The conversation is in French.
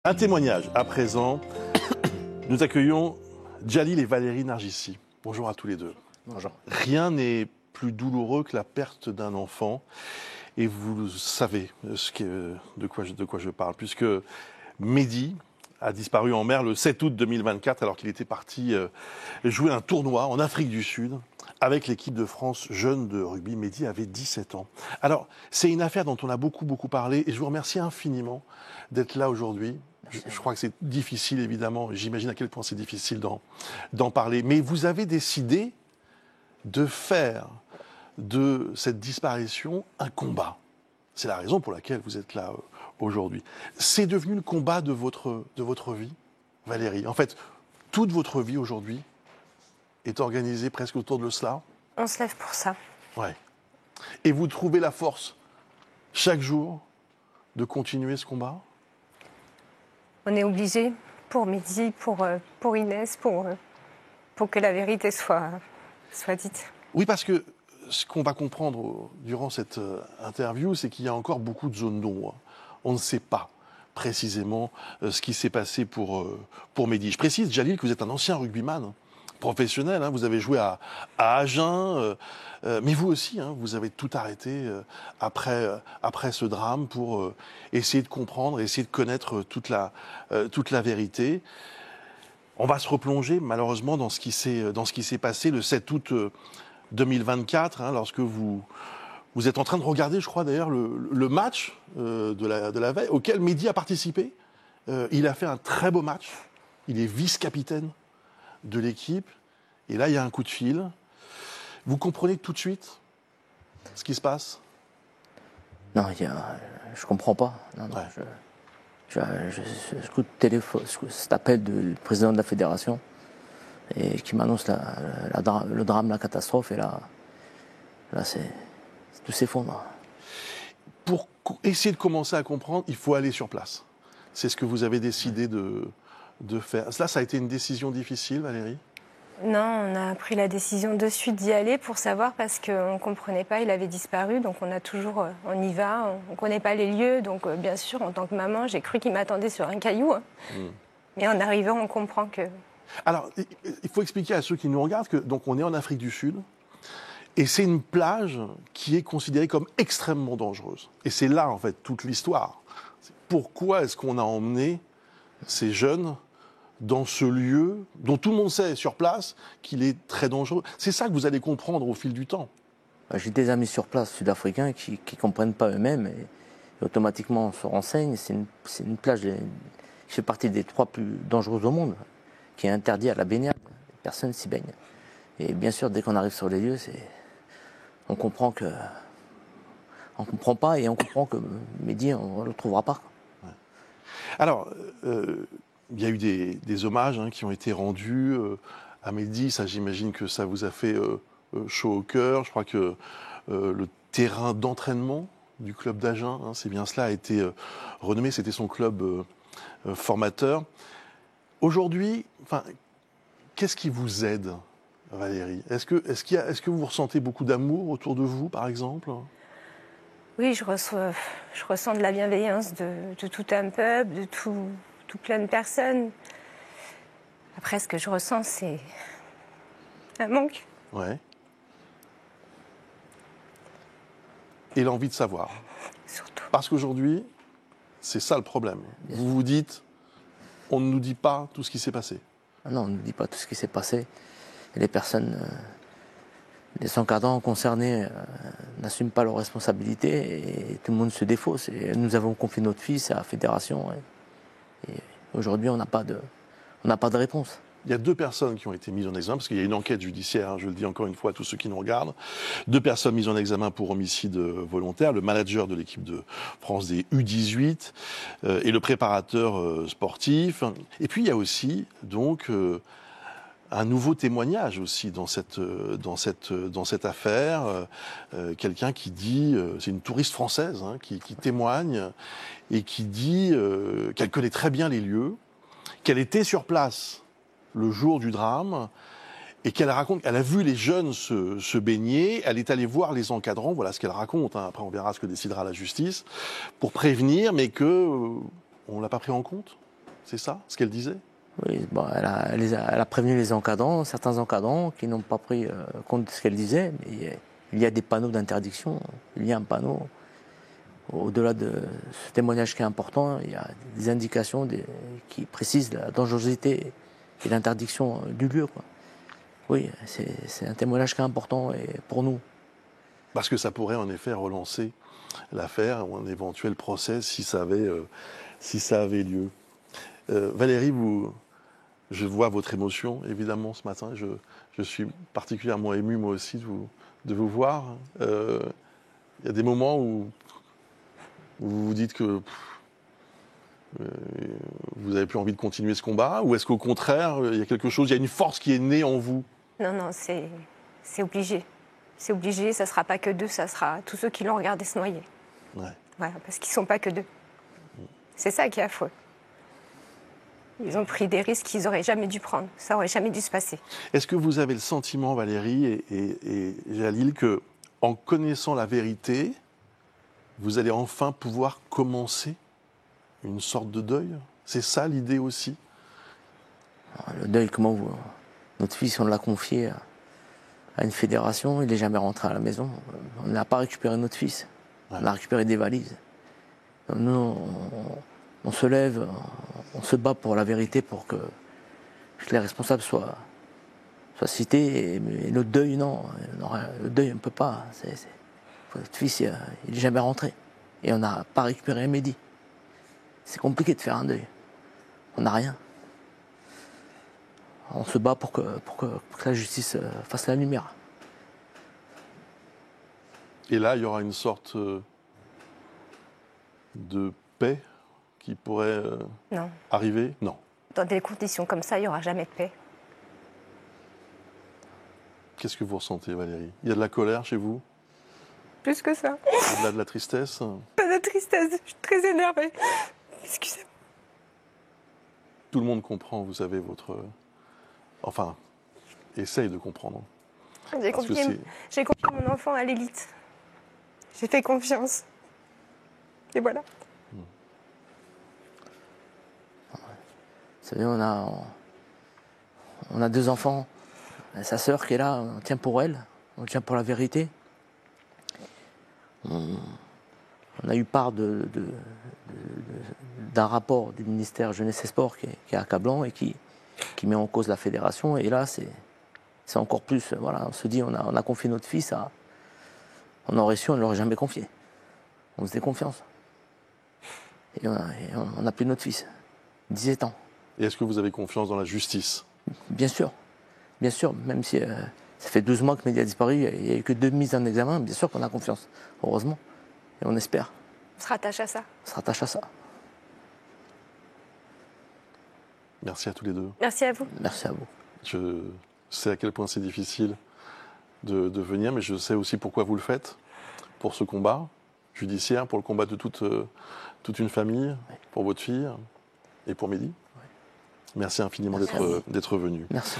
Un témoignage à présent. Nous accueillons Djalil et Valérie Nargissi. Bonjour à tous les deux. Bonjour. Rien n'est plus douloureux que la perte d'un enfant. Et vous savez de quoi je parle, puisque Mehdi a disparu en mer le 7 août 2024 alors qu'il était parti jouer un tournoi en Afrique du Sud avec l'équipe de France jeune de rugby. Mehdi avait 17 ans. Alors, c'est une affaire dont on a beaucoup parlé et je vous remercie infiniment d'être là aujourd'hui. Je crois que c'est difficile, évidemment. J'imagine à quel point c'est difficile d'en parler. Mais vous avez décidé de faire de cette disparition un combat. C'est la raison pour laquelle vous êtes là aujourd'hui. C'est devenu le combat de votre vie, Valérie. En fait, toute votre vie aujourd'hui est organisée presque autour de cela. On se lève pour ça. Ouais. Et vous trouvez la force, chaque jour, de continuer ce combat ? On est obligé, pour Mehdi, pour Inès, pour que la vérité soit dite. Oui, parce que ce qu'on va comprendre durant cette interview, c'est qu'il y a encore beaucoup de zones d'ombre. On ne sait pas précisément ce qui s'est passé pour Mehdi. Je précise, Djalil, que vous êtes un ancien rugbyman professionnel. Hein, vous avez joué à Agen, mais vous aussi, hein, vous avez tout arrêté après ce drame pour essayer de comprendre, essayer de connaître toute la vérité. On va se replonger malheureusement dans ce qui s'est passé le 7 août 2024, hein, lorsque vous êtes en train de regarder, je crois d'ailleurs, le match de la veille auquel Mehdi a participé. Il a fait un très beau match. Il est vice-capitaine de l'équipe. Et là, il y a un coup de fil. Vous comprenez tout de suite ce qui se passe ? Non, je comprends pas. Non, Ouais. Je écoute cet appel du président de la fédération et qui m'annonce le drame, la catastrophe. Et là tout s'effondre. Pour essayer de commencer à comprendre, il faut aller sur place. C'est ce que vous avez décidé de faire. Ça a été une décision difficile, Valérie ? Non, on a pris la décision de suite d'y aller pour savoir parce qu'on ne comprenait pas, il avait disparu. Donc on y va, on ne connaît pas les lieux. Donc bien sûr, en tant que maman, j'ai cru qu'il m'attendait sur un caillou. Hein. Mais en arrivant, on comprend que... Alors, il faut expliquer à ceux qui nous regardent que donc on est en Afrique du Sud et c'est une plage qui est considérée comme extrêmement dangereuse. Et c'est là, en fait, toute l'histoire. Pourquoi est-ce qu'on a emmené ces jeunes dans ce lieu dont tout le monde sait sur place qu'il est très dangereux? C'est ça que vous allez comprendre au fil du temps. J'ai des amis sur place sud-africains qui ne comprennent pas eux-mêmes et automatiquement se renseignent. C'est une plage qui fait partie des 3 plus dangereuses au monde, qui est interdite à la baignade. Personne s'y baigne. Et bien sûr, dès qu'on arrive sur les lieux, on comprend pas et on comprend que Mehdi, on ne le trouvera pas. Ouais. Alors, il y a eu des hommages qui ont été rendus à Mehdi. Ça, j'imagine que ça vous a fait chaud au cœur. Je crois que le terrain d'entraînement du club d'Agen, c'est bien cela, a été renommé. C'était son club formateur. Aujourd'hui, qu'est-ce qui vous aide, Valérie ? Est-ce que vous ressentez beaucoup d'amour autour de vous, par exemple ? Oui, je ressens de la bienveillance de tout un peuple, de tout plein de personnes. Après, ce que je ressens, c'est un manque. Ouais. Et l'envie de savoir. Surtout. Parce qu'aujourd'hui, c'est ça le problème. Vous vous dites, on ne nous dit pas tout ce qui s'est passé. Non, on ne nous dit pas tout ce qui s'est passé. Et les personnes, les encadrants concernés n'assument pas leurs responsabilités et tout le monde se défausse. Et nous avons confié notre fils à la fédération. Et aujourd'hui, on n'a pas de réponse. Il y a 2 personnes qui ont été mises en examen, parce qu'il y a une enquête judiciaire, je le dis encore une fois à tous ceux qui nous regardent. 2 personnes mises en examen pour homicide volontaire, le manager de l'équipe de France des U18 et le préparateur sportif. Et puis il y a aussi donc un nouveau témoignage aussi dans cette affaire. Quelqu'un qui dit, c'est une touriste française qui témoigne et qui dit qu'elle connaît très bien les lieux, qu'elle était sur place le jour du drame et qu'elle raconte qu'elle a vu les jeunes se baigner, elle est allée voir les encadrants, voilà ce qu'elle raconte, après on verra ce que décidera la justice, pour prévenir, mais qu'on ne l'a pas pris en compte. C'est ça, ce qu'elle disait? Oui, bon, elle a prévenu les encadrants, certains encadrants qui n'ont pas pris compte de ce qu'elle disait. Mais il y a des panneaux d'interdiction. Il y a un panneau. Au-delà de ce témoignage qui est important, il y a des indications qui précisent la dangerosité et l'interdiction du lieu, quoi. Oui, c'est un témoignage qui est important pour nous. Parce que ça pourrait en effet relancer l'affaire ou un éventuel procès si ça avait lieu. Valérie, je vois votre émotion, évidemment, ce matin. Je suis particulièrement ému, moi aussi, de vous voir. Il y a des moments où vous vous dites que vous n'avez plus envie de continuer ce combat, ou est-ce qu'au contraire, il y a quelque chose, il y a une force qui est née en vous? Non, c'est obligé. C'est obligé, ça ne sera pas que deux, ça sera tous ceux qui l'ont regardé se noyer. Ouais. Voilà, parce qu'ils ne sont pas que deux. C'est ça qui est affreux. Ils ont pris des risques qu'ils n'auraient jamais dû prendre. Ça n'aurait jamais dû se passer. Est-ce que vous avez le sentiment, Valérie et Jalil, que en connaissant la vérité, vous allez enfin pouvoir commencer une sorte de deuil? C'est ça l'idée aussi? Le deuil, notre fils, on l'a confié à une fédération, il n'est jamais rentré à la maison. On n'a pas récupéré notre fils. Ouais. On a récupéré des valises. Nous, on se lève, on se bat pour la vérité, pour que les responsables soient cités. Et notre deuil, non. Le deuil, on ne peut pas. Notre fils, il n'est jamais rentré. Et on n'a pas récupéré Mehdi. C'est compliqué de faire un deuil. On n'a rien. On se bat pour que la justice fasse la lumière. Et là, il y aura une sorte de paix qui pourrait arriver? Non. Dans des conditions comme ça, il n'y aura jamais de paix. Qu'est-ce que vous ressentez, Valérie? Il y a de la colère chez vous? Plus que ça. Au-delà de la tristesse? Pas de tristesse, je suis très énervée. Excusez-moi. Tout le monde comprend, vous savez, Enfin, essaye de comprendre. J'ai confié mon enfant à l'élite. J'ai fait confiance. Et voilà. Vous savez, on a 2 enfants. Sa sœur qui est là, on tient pour elle. On tient pour la vérité. On a eu part d'un rapport du ministère Jeunesse et Sport qui est accablant et qui met en cause la fédération. Et là, c'est encore plus. Voilà, on se dit, on a confié notre fils à. On aurait su, on ne l'aurait jamais confié. On faisait confiance. Et on a pris notre fils. 17 ans. Et est-ce que vous avez confiance dans la justice? Bien sûr. Bien sûr, même si ça fait 12 mois que Mehdi a disparu, il n'y a eu que 2 mises en examen, bien sûr qu'on a confiance. Heureusement. Et on espère. On se rattache à ça. On se rattache à ça. Merci à tous les deux. Merci à vous. Merci à vous. Je sais à quel point c'est difficile de venir, mais je sais aussi pourquoi vous le faites. Pour ce combat judiciaire, pour le combat de toute une famille, pour votre fille et pour Mehdi. Merci infiniment d'être venu. Merci.